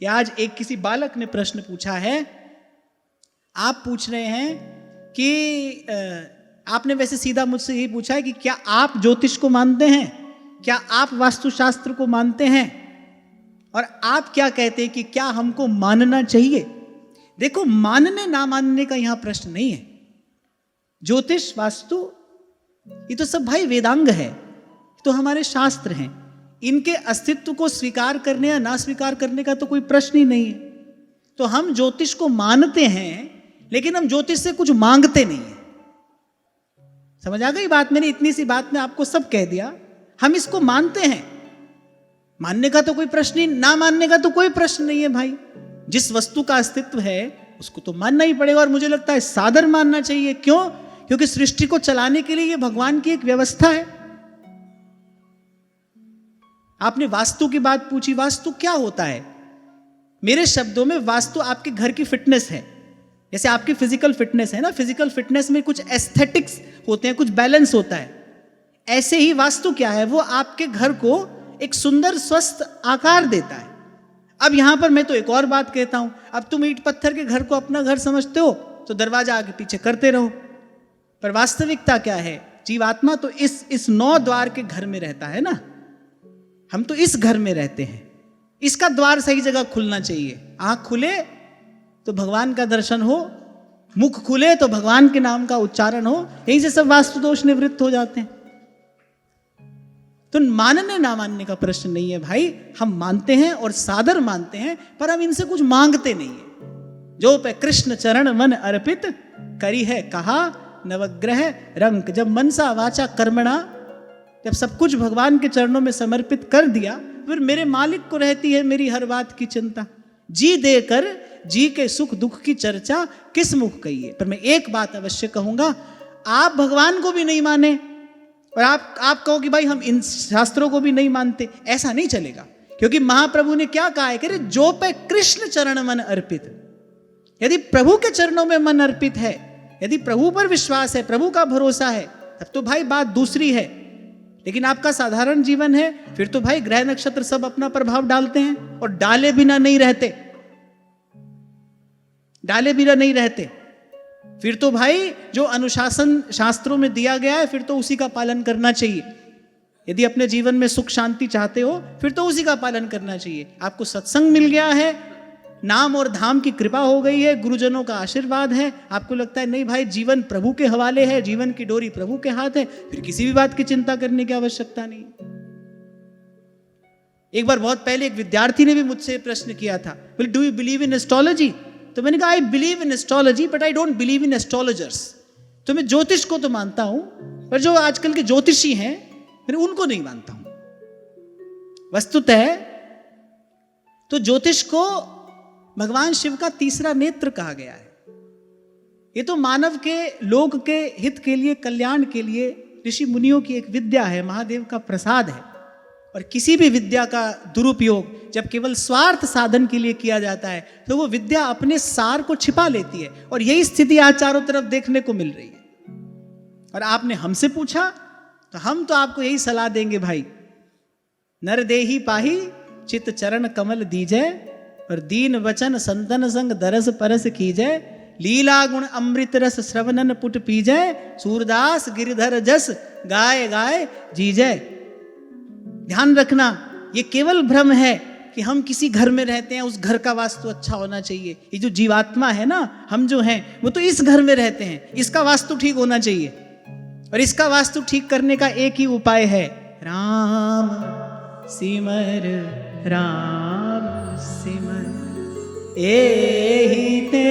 या आज एक किसी बालक ने प्रश्न पूछा है, आप पूछ रहे हैं कि आपने वैसे सीधा मुझसे यही पूछा है कि क्या आप ज्योतिष को मानते हैं, क्या आप वास्तुशास्त्र को मानते हैं, और आप क्या कहते हैं कि क्या हमको मानना चाहिए। देखो, मानने ना मानने का यहां प्रश्न नहीं है। ज्योतिष, वास्तु, ये तो सब भाई वेदांग है, तो हमारे शास्त्र हैं। इनके अस्तित्व को स्वीकार करने या ना स्वीकार करने का तो कोई प्रश्न ही नहीं है। तो हम ज्योतिष को मानते हैं, लेकिन हम ज्योतिष से कुछ मांगते नहीं है। समझ आ गई बात? मैंने इतनी सी बात में आपको सब कह दिया। हम इसको मानते हैं, मानने का तो कोई प्रश्न ही, ना मानने का तो कोई प्रश्न नहीं है भाई। जिस वस्तु का अस्तित्व है उसको तो मानना ही पड़ेगा, और मुझे लगता है सादर मानना चाहिए। क्यों? क्योंकि सृष्टि को चलाने के लिए ये भगवान की एक व्यवस्था है। आपने वास्तु की बात पूछी, वास्तु क्या होता है? मेरे शब्दों में वास्तु आपके घर की फिटनेस है। जैसे आपकी फिजिकल फिटनेस है ना, फिजिकल फिटनेस में कुछ एस्थेटिक्स होते हैं, कुछ बैलेंस होता है। ऐसे ही वास्तु क्या है? वो आपके घर को एक सुंदर स्वस्थ आकार देता है। अब यहां पर मैं तो एक और बात कहता हूं, अब तुम ईंट पत्थर के घर को अपना घर समझते हो तो दरवाजा आगे पीछे करते रहो, पर वास्तविकता क्या है? जीवात्मा तो इस 9 द्वार के घर में रहता है ना। हम तो इस घर में रहते हैं, इसका द्वार सही जगह खुलना चाहिए। आंख खुले तो भगवान का दर्शन हो, मुख खुले तो भगवान के नाम का उच्चारण हो, यहीं से सब वास्तु दोष निवृत्त हो जाते हैं। तो मानने ना मानने का प्रश्न नहीं है भाई। हम मानते हैं और सादर मानते हैं, पर हम इनसे कुछ मांगते नहीं है। जो पे कृष्ण चरण मन अर्पित करी है कहा नवग्रह रंक। जब मनसा वाचा कर्मणा, जब सब कुछ भगवान के चरणों में समर्पित कर दिया, फिर मेरे मालिक को रहती है मेरी हर बात की चिंता। जी देकर जी के सुख दुख की चर्चा किस मुख कहिए। पर मैं एक बात अवश्य कहूंगा, आप भगवान को भी नहीं माने और आप कहो कि भाई हम इन शास्त्रों को भी नहीं मानते, ऐसा नहीं चलेगा। क्योंकि महाप्रभु ने क्या कहा है कि जो पे कृष्ण चरण मन अर्पित। यदि प्रभु के चरणों में मन अर्पित है, यदि प्रभु पर विश्वास है, प्रभु का भरोसा है, तब तो भाई बात दूसरी है। लेकिन आपका साधारण जीवन है, फिर तो भाई ग्रह नक्षत्र सब अपना प्रभाव डालते हैं, और डाले बिना नहीं रहते, डाले बिना नहीं रहते। फिर तो भाई जो अनुशासन शास्त्रों में दिया गया है, फिर तो उसी का पालन करना चाहिए। यदि अपने जीवन में सुख शांति चाहते हो, फिर तो उसी का पालन करना चाहिए। आपको सत्संग मिल गया है, नाम और धाम की कृपा हो गई है, गुरुजनों का आशीर्वाद है, आपको लगता है नहीं भाई जीवन प्रभु के हवाले है, जीवन की डोरी प्रभु के हाथ है, फिर किसी भी बात की चिंता करने की आवश्यकता नहीं। एक बार बहुत पहले एक विद्यार्थी ने भी मुझसे प्रश्न किया था, will do you believe in astrology? तो मैंने कहा I believe in astrology but I don't believe in astrologers. तो मैं ज्योतिष को तो मानता हूं, पर जो आजकल के ज्योतिषी हैं मैं उनको नहीं मानता हूं। वस्तुतः तो ज्योतिष को भगवान शिव का तीसरा नेत्र कहा गया है। ये तो मानव के लोक के हित के लिए, कल्याण के लिए ऋषि मुनियों की एक विद्या है, महादेव का प्रसाद है। और किसी भी विद्या का दुरुपयोग जब केवल स्वार्थ साधन के लिए किया जाता है, तो वो विद्या अपने सार को छिपा लेती है। और यही स्थिति आज चारों तरफ देखने को मिल रही है। और आपने हमसे पूछा तो हम तो आपको यही सलाह देंगे भाई, नर देही पाही चित चरण कमल दीजय, और दीन वचन संतन संग दरस परस कीजय, लीला गुण अमृत रस श्रवणन पुट पीजय, सूरदास गिरधर जस गाय गाय जीजय। ध्यान रखना, ये केवल भ्रम है कि हम किसी घर में रहते हैं, उस घर का वास्तु अच्छा होना चाहिए। ये जो जीवात्मा है ना, हम जो हैं वो तो इस घर में रहते हैं, इसका वास्तु ठीक होना चाहिए। और इसका वास्तु ठीक करने का एक ही उपाय है, राम सिमर राम सिमर एहि ते